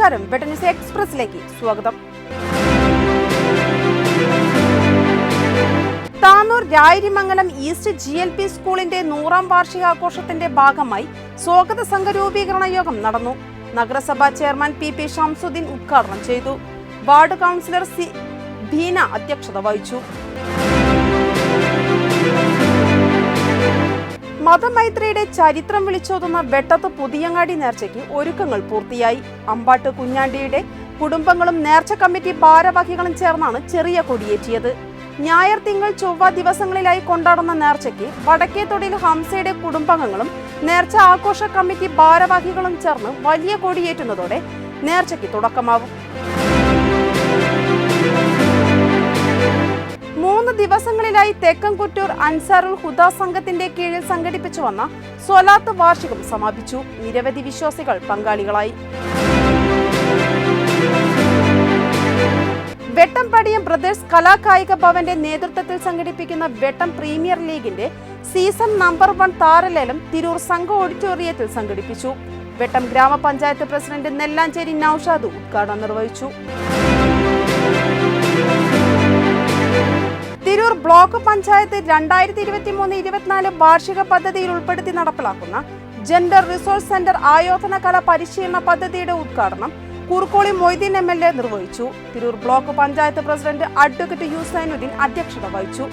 നമസ്കാരം, വെട്ട ന്യൂസ് എക്സ്പ്രസിലേക്ക് സ്വാഗതം. Tanur രായിരിമംഗലം east GLP സ്കൂളിന്റെ 100ാം വാർഷികാഘോഷത്തിന്റെ ഭാഗമായി സ്വാഗത സംഘ രൂപീകരണ യോഗം നടന്നു. നഗരസഭാ ചെയർമാൻ PP ഷംസുദ്ദീൻ ഉദ്ഘാടനം ചെയ്തു. വാർഡ് കൗൺസിലർ ബീന അധ്യക്ഷത വഹിച്ചു. മതമൈത്രിയുടെ ചരിത്രം വിളിച്ചോതുന്ന വെട്ടത്ത് പുതിയങ്ങാടി നേർച്ചയ്ക്ക് ഒരുക്കങ്ങൾ പൂർത്തിയായി. അമ്പാട്ട് കുഞ്ഞാണ്ടിയുടെ കുടുംബങ്ങളും നേർച്ച കമ്മിറ്റി ഭാരവാഹികളും ചേർന്നാണ് ചെറിയ കൊടിയേറ്റിയത്. ഞായർ, തിങ്കൾ, ചൊവ്വ ദിവസങ്ങളിലായി കൊണ്ടാടുന്ന നേർച്ചയ്ക്ക് വടക്കേത്തൊടിയിൽ ഹംസയുടെ കുടുംബാംഗങ്ങളും നേർച്ച ആഘോഷ കമ്മിറ്റി ഭാരവാഹികളും ചേർന്ന് വലിയ കൊടിയേറ്റുന്നതോടെ നേർച്ചയ്ക്ക് തുടക്കമാവും. 3 ദിവസങ്ങളിലായി തെക്കൻകുറ്റൂർ അൻസാറുൽ ഹുദ സംഘത്തിന്റെ കീഴിൽ സംഘടിപ്പിച്ചു വന്ന സ്വലാത്ത് വാർഷികം സമാപിച്ചു. നിരവധി വിശ്വാസികൾ പങ്കാളികളായി. വെട്ടം പടിയം ബ്രദേഴ്സ് കലാകായിക ഭവന്റെ നേതൃത്വത്തിൽ സംഘടിപ്പിക്കുന്ന വെട്ടം പ്രീമിയർ ലീഗിന്റെ സീസൺ നമ്പർ 1 താരലേലം തിരൂർ സംഘ ഓഡിറ്റോറിയത്തിൽ സംഘടിപ്പിച്ചു. വെട്ടം ഗ്രാമപഞ്ചായത്ത് പ്രസിഡന്റ് നെല്ലാഞ്ചേരി നൌഷാദ് ഉദ്ഘാടനം നിർവഹിച്ചു. തിരൂർ ബ്ലോക്ക് പഞ്ചായത്ത് 2023-24 വാർഷിക പദ്ധതിയിൽ ഉൾപ്പെടുത്തി നടപ്പിലാക്കുന്ന ജെൻഡർ റിസോഴ്സ് സെന്റർ ആയോധന കല പരിശീലന പദ്ധതിയുടെ ഉദ്ഘാടനം കുറുക്കോളി മൊയ്തീൻ MLA നിർവഹിച്ചു. Tirur block panchayat president advocate Yusainuddin അധ്യക്ഷത വഹിച്ചു.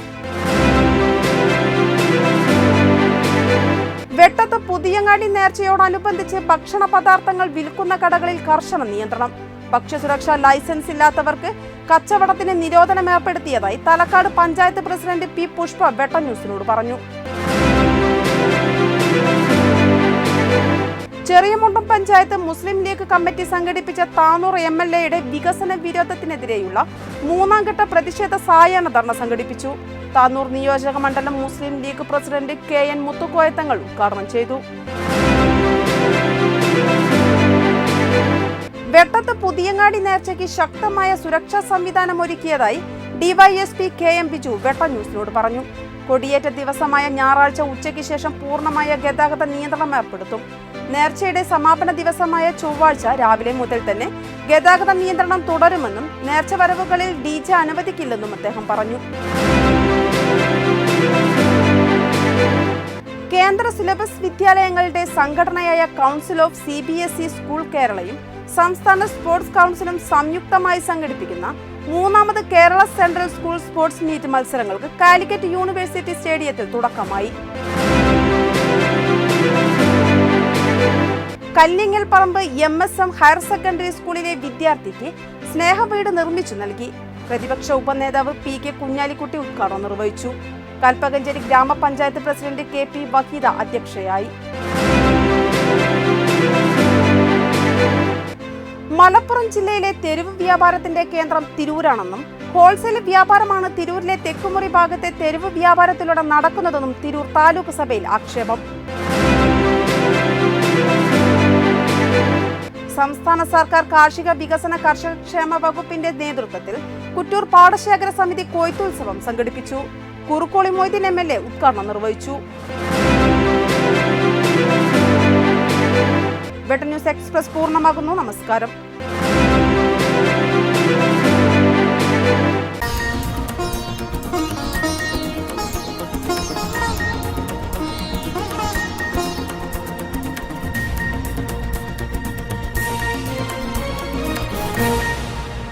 വെട്ടത്ത് പുതിയങ്ങാടി നേർച്ചയോടനുബന്ധിച്ച് ഭക്ഷണ പദാർത്ഥങ്ങൾ വിൽക്കുന്ന കടകളിൽ കർശന നിയന്ത്രണം. ഭക്ഷ്യസുരക്ഷാ ലൈസൻസ് ഇല്ലാത്തവർക്ക് കച്ചവടത്തിന് നിരോധനം ഏർപ്പെടുത്തിയതായി തലക്കാട് പഞ്ചായത്ത് പ്രസിഡന്റ് P. പുഷ്പ വെട്ട ന്യൂസിനോട് പറഞ്ഞു. ചെറിയമുണ്ടം പഞ്ചായത്ത് മുസ്ലിം ലീഗ് കമ്മിറ്റി സംഘടിപ്പിച്ച താനൂർ MLAയുടെ വികസന വിരോധത്തിനെതിരെയുള്ള 3ാം ഘട്ട പ്രതിഷേധ സായാഹ്ന ധർണ സംഘടിപ്പിച്ചു. താനൂർ നിയോജക മണ്ഡലം മുസ്ലിം league president KN Muthukoya Thangal ഉദ്ഘാടനം ചെയ്തു. വെട്ടത്ത് പുതിയങ്ങാടി നേർച്ചയ്ക്ക് ശക്തമായ സുരക്ഷാ സംവിധാനം ഒരുക്കിയതായി DYSP KM ബിജു വെട്ട ന്യൂസിനോട് പറഞ്ഞു. കൊടിയേറ്റ ദിവസമായ ഞായറാഴ്ച ഉച്ചയ്ക്ക് ശേഷം പൂർണ്ണമായ ഗതാഗത നിയന്ത്രണം ഏർപ്പെടുത്തും. നേർച്ചയുടെ സമാപന ദിവസമായ ചൊവ്വാഴ്ച രാവിലെ മുതൽ തന്നെ ഗതാഗത നിയന്ത്രണം തുടരുമെന്നും നേർച്ച വരവുകളിൽ DJ അനുവദിക്കില്ലെന്നും അദ്ദേഹം പറഞ്ഞു. കേന്ദ്ര സിലബസ് വിദ്യാലയങ്ങളുടെ സംഘടനയായ കൗൺസിൽ ഓഫ് CBSE സ്കൂൾ കേരളയും സംസ്ഥാന സ്പോർട്സ് കൗൺസിലും സംയുക്തമായി സംഘടിപ്പിക്കുന്ന 3ാമത് Kerala central school sports meet മത്സരങ്ങൾക്ക് കാലിക്കറ്റ് യൂണിവേഴ്സിറ്റി സ്റ്റേഡിയത്തിൽ തുടക്കമായി. കല്ലിങ്ങൽ പറമ്പ് MSM ഹയർ സെക്കൻഡറി സ്കൂളിലെ വിദ്യാർത്ഥിക്ക് സ്നേഹവീട് നിർമ്മിച്ചു നൽകി. പ്രതിപക്ഷ ഉപനേതാവ് PK കുഞ്ഞാലിക്കുട്ടി ഉദ്ഘാടനം നിർവഹിച്ചു. കൽപ്പകഞ്ചേരി ഗ്രാമപഞ്ചായത്ത് പ്രസിഡന്റ് KP വഹീദ അധ്യക്ഷയായി. മലപ്പുറം ജില്ലയിലെ തെരുവ് വ്യാപാരത്തിന്റെ കേന്ദ്രം തിരൂരാണെന്നും ഹോൾസെയിൽ വ്യാപാരമാണ് തിരൂരിലെ തെക്കുമുറി ഭാഗത്തെ തെരുവ് വ്യാപാരത്തിലൂടെ നടക്കുന്നതെന്നും തിരൂർ താലൂക്ക് സഭയിൽ ആക്ഷേപം. സംസ്ഥാന സർക്കാർ കാർഷിക വികസന കർഷകക്ഷേമ വകുപ്പിന്റെ നേതൃത്വത്തിൽ കുറ്റൂർ പാടശേഖര സമിതി കൊയ്ത്തുത്സവം സംഘടിപ്പിച്ചു. കുറുക്കോളി മൊയ്തീൻ MLA ഉദ്ഘാടനം നിർവഹിച്ചു. വെട്ട ന്യൂസ് എക്സ്പ്രസ് പൂർണ്ണമാകുന്നു. നമസ്കാരം.